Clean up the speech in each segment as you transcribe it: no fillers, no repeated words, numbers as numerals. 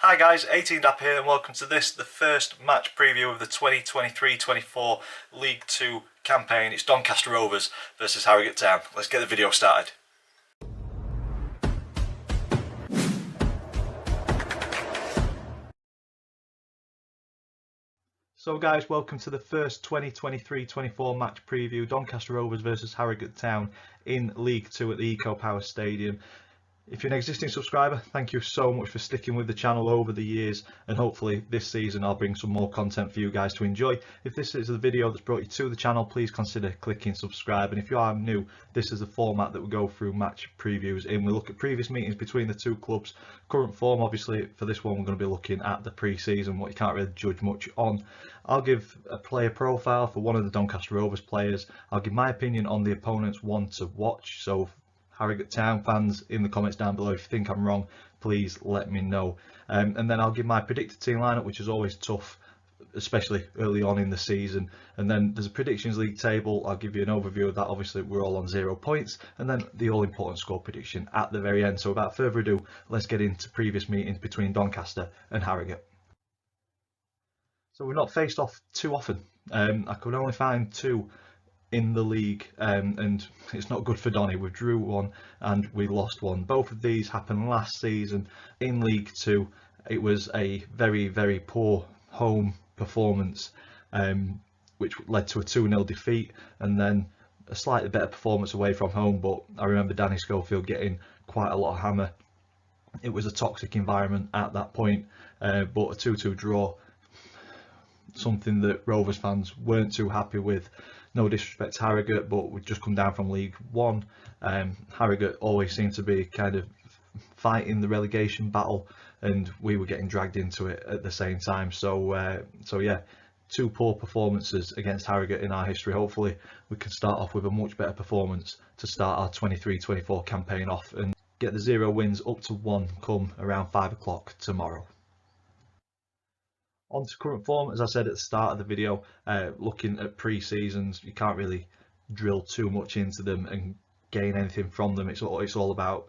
Hi guys, 18Dap here and welcome to the first match preview of the 2023-24 League 2 campaign. It's Doncaster Rovers versus Harrogate Town. Let's get the video started. So guys, welcome to the first 2023-24 match preview, Doncaster Rovers versus Harrogate Town in League 2 at the Eco Power Stadium. If you're an existing subscriber, thank you so much for sticking with the channel over the years, and hopefully this season I'll bring some more content for you guys to enjoy. If this is the video that's brought you to the channel, please consider clicking subscribe, and if you are new, this is the format that we go through match previews in. We look at previous meetings between the two clubs, current form. Obviously for this one we're going to be looking at the pre-season, what you can't really judge much on. I'll give a player profile for one of the Doncaster Rovers players. I'll give my opinion on the opponent's one to watch. So Harrogate Town fans, in the comments down below, if you think I'm wrong, please let me know. And then I'll give my predicted team lineup, which is always tough, especially early on in the season. And then there's a predictions league table. I'll give you an overview of that. Obviously we're all on 0 points, and then the all important score prediction at the very end. So without further ado, let's get into previous meetings between Doncaster and Harrogate. So we're not faced off too often. I could only find two in the league, and it's not good for Donny. We drew one and we lost one. Both of these happened last season in League 2. It was a very poor home performance, which led to a 2-0 defeat, and then a slightly better performance away from home. But I remember Danny Schofield getting quite a lot of hammer. It was a toxic environment at that point, but a 2-2 draw, something that Rovers fans weren't too happy with. No disrespect to Harrogate, but we've just come down from League 1. Harrogate always seemed to be kind of fighting the relegation battle, and we were getting dragged into it at the same time. So yeah, two poor performances against Harrogate in our history. Hopefully we can start off with a much better performance to start our 23-24 campaign off and get the 0 wins up to 1 come around 5 o'clock tomorrow. On to current form, as I said at the start of the video, looking at pre-seasons, you can't really drill too much into them and gain anything from them. It's all about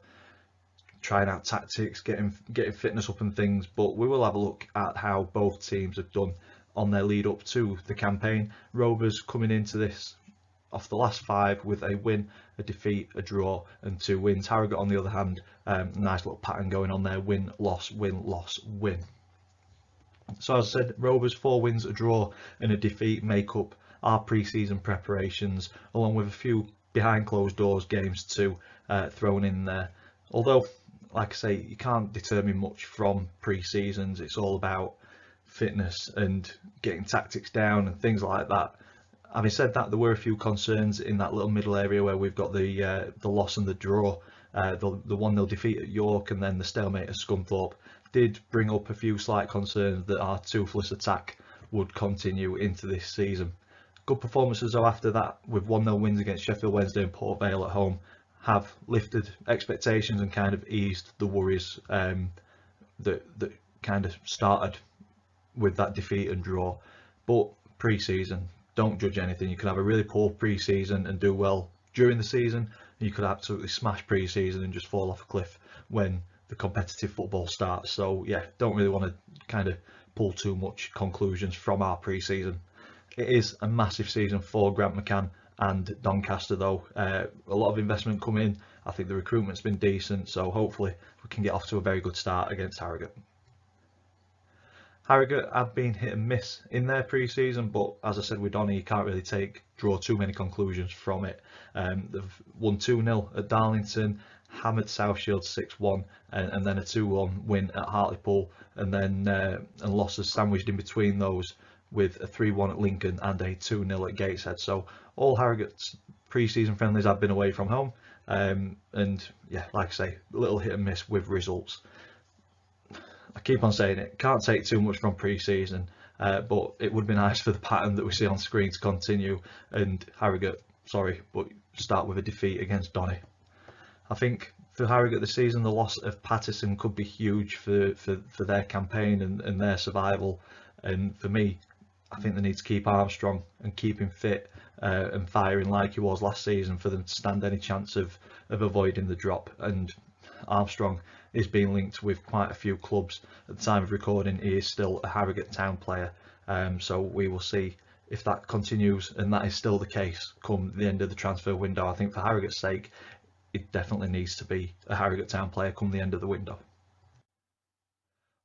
trying out tactics, getting fitness up and things, but we will have a look at how both teams have done on their lead up to the campaign. Rovers coming into this off the last 5 with a win, a defeat, a draw and 2 wins. Harrogate on the other hand, nice little pattern going on there: win, loss, win, loss, win. So as I said, Rovers 4 wins, a draw and a defeat make up our pre-season preparations, along with a few behind closed doors games too thrown in there. Although, like I say, you can't determine much from pre-seasons. It's all about fitness and getting tactics down and things like that. Having said that, there were a few concerns in that little middle area where we've got the loss and the draw, the 1-0 defeat at York and then the stalemate at Scunthorpe. Did bring up a few slight concerns that our toothless attack would continue into this season. Good performances though after that, with 1-0 wins against Sheffield Wednesday and Port Vale at home, have lifted expectations and kind of eased the worries that kind of started with that defeat and draw. But pre-season, don't judge anything. You can have a really poor pre-season and do well during the season. You could absolutely smash pre-season and just fall off a cliff when the competitive football starts. So yeah, don't really want to kind of pull too much conclusions from our pre-season. It is a massive season for Grant McCann and Doncaster though. A lot of investment come in. I think the recruitment's been decent, so hopefully we can get off to a very good start against Harrogate. Harrogate have been hit and miss in their pre-season, but as I said with Donny, you can't really draw too many conclusions from it. They've won 2-0 at Darlington, hammered South Shield 6-1, and then a 2-1 win at Hartlepool, and then and losses sandwiched in between those with a 3-1 at Lincoln and a 2-0 at Gateshead. So all Harrogate's pre-season friendlies have been away from home, and yeah, like I say, a little hit and miss with results. I keep on saying it, can't take too much from pre-season, but it would be nice for the pattern that we see on screen to continue, and Harrogate, sorry, but start with a defeat against Donny. I think for Harrogate this season, the loss of Patterson could be huge for their campaign and their survival. And for me, I think they need to keep Armstrong and keep him fit and firing like he was last season for them to stand any chance of avoiding the drop. And Armstrong is being linked with quite a few clubs. At the time of recording, he is still a Harrogate Town player, so we will see if that continues, and that is still the case come the end of the transfer window. I think for Harrogate's sake, it definitely needs to be a Harrogate Town player come the end of the window.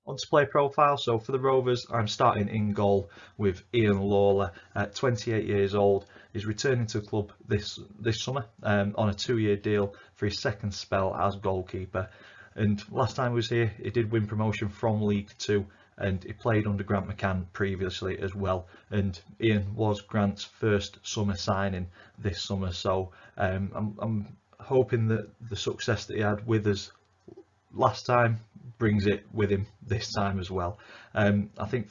On to play profile. So for the Rovers, I'm starting in goal with Ian Lawler, at 28 years old. He's returning to the club this summer on a 2-year deal for his second spell as goalkeeper. And last time he was here, he did win promotion from League 2, and he played under Grant McCann previously as well. And Ian was Grant's first summer signing this summer, so I'm hoping that the success that he had with us last time brings it with him this time as well. I think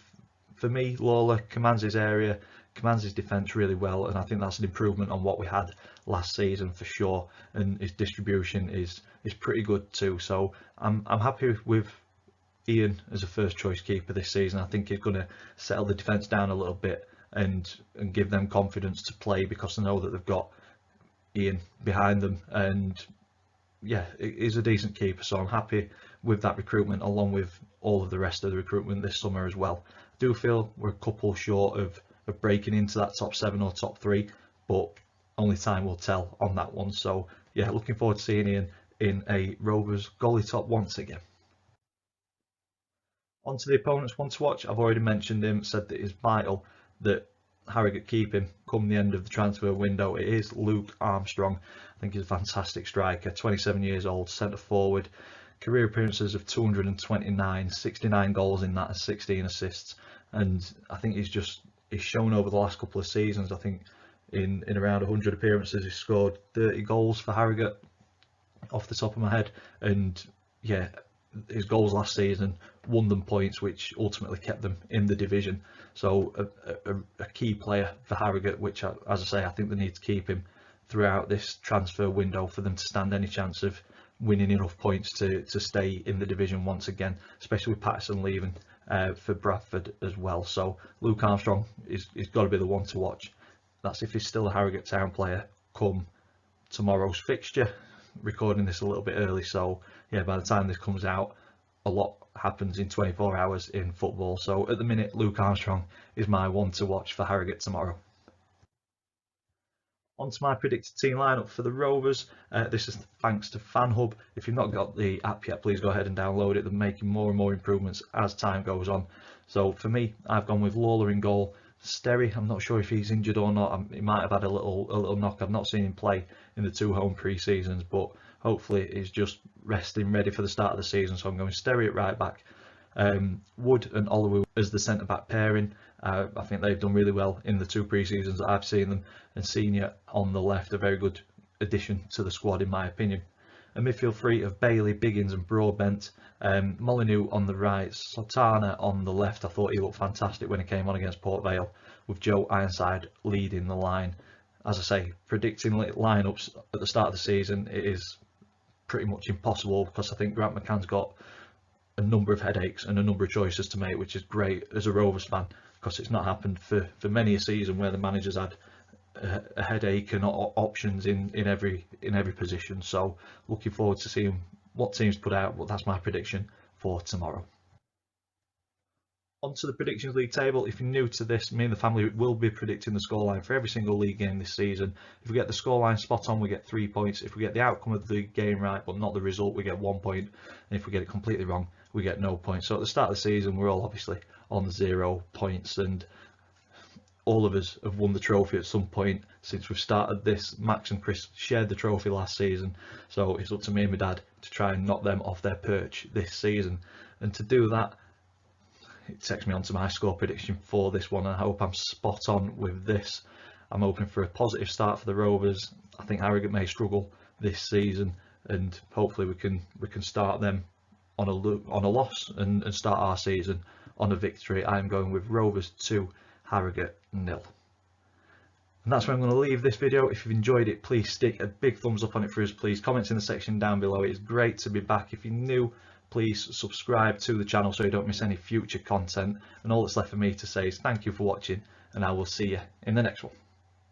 for me, Lawler commands his area, commands his defence really well, and I think that's an improvement on what we had last season for sure. And his distribution is pretty good too. So I'm happy with Ian as a first choice keeper this season. I think he's going to settle the defence down a little bit and give them confidence to play, because they know that they've got Ian behind them. And yeah, he's a decent keeper, so I'm happy with that recruitment, along with all of the rest of the recruitment this summer as well. I do feel we're a couple short of breaking into that top 7 or top 3, but only time will tell on that one. So yeah, looking forward to seeing Ian in a Rovers goalie top once again. On to the opponents one to watch. I've already mentioned him, said that it's vital that Harrogate keep him come the end of the transfer window. It is Luke Armstrong. I think he's a fantastic striker, 27 years old, centre forward, career appearances of 229, 69 goals in that and 16 assists. And I think he's shown over the last couple of seasons. I think in around 100 appearances he's scored 30 goals for Harrogate off the top of my head. And yeah, his goals last season won them points, which ultimately kept them in the division. So a key player for Harrogate, which, as I say, I think they need to keep him throughout this transfer window for them to stand any chance of winning enough points to stay in the division once again, especially with Patterson leaving for Bradford as well. So Luke Armstrong is got to be the one to watch. That's if he's still a Harrogate Town player come tomorrow's fixture. Recording this a little bit early, so yeah, by the time this comes out, a lot happens in 24 hours in football. So at the minute, Luke Armstrong is my one to watch for Harrogate tomorrow. On to my predicted team lineup for the Rovers. This is thanks to FanHub. If you've not got the app yet, please go ahead and download it. They're making more and more improvements as time goes on. So for me, I've gone with Lawler in goal. Sterry, I'm not sure if he's injured or not. He might have had a little knock. I've not seen him play in the 2 home pre-seasons, but hopefully he's just resting ready for the start of the season. So I'm going Sterry at right back. Wood and Olowu as the centre back pairing. I think they've done really well in the 2 pre-seasons that I've seen them. And Senior on the left, a very good addition to the squad in my opinion. A midfield 3 of Bailey, Biggins and Broadbent. Molyneux on the right, Sotana on the left. I thought he looked fantastic when he came on against Port Vale, with Joe Ironside leading the line. As I say, predicting lineups at the start of the season, it is pretty much impossible, because I think Grant McCann's got a number of headaches and a number of choices to make, which is great as a Rovers fan, because it's not happened for many a season where the manager's had a headache and options in every position. So looking forward to seeing what teams put out, but that's my prediction for tomorrow. Onto the Predictions League table. If you're new to this, me and the family will be predicting the scoreline for every single league game this season. If we get the scoreline spot on, we get 3 points. If we get the outcome of the game right but not the result, we get 1 point. And if we get it completely wrong, we get no points. So at the start of the season, we're all obviously on 0 points, and all of us have won the trophy at some point since we've started this. Max and Chris shared the trophy last season, so it's up to me and my dad to try and knock them off their perch this season. And to do that, it takes me on to my score prediction for this one. I hope I'm spot on with this. I'm hoping for a positive start for the Rovers. I think Harrogate may struggle this season, and hopefully we can start them on a loss and start our season on a victory. I'm going with Rovers 2, Harrogate 0. And that's where I'm going to leave this video. If you've enjoyed it, please stick a big thumbs up on it for us, please. Comments in the section down below. It's great to be back. If you're new, please subscribe to the channel so you don't miss any future content. And all that's left for me to say is thank you for watching, and I will see you in the next one.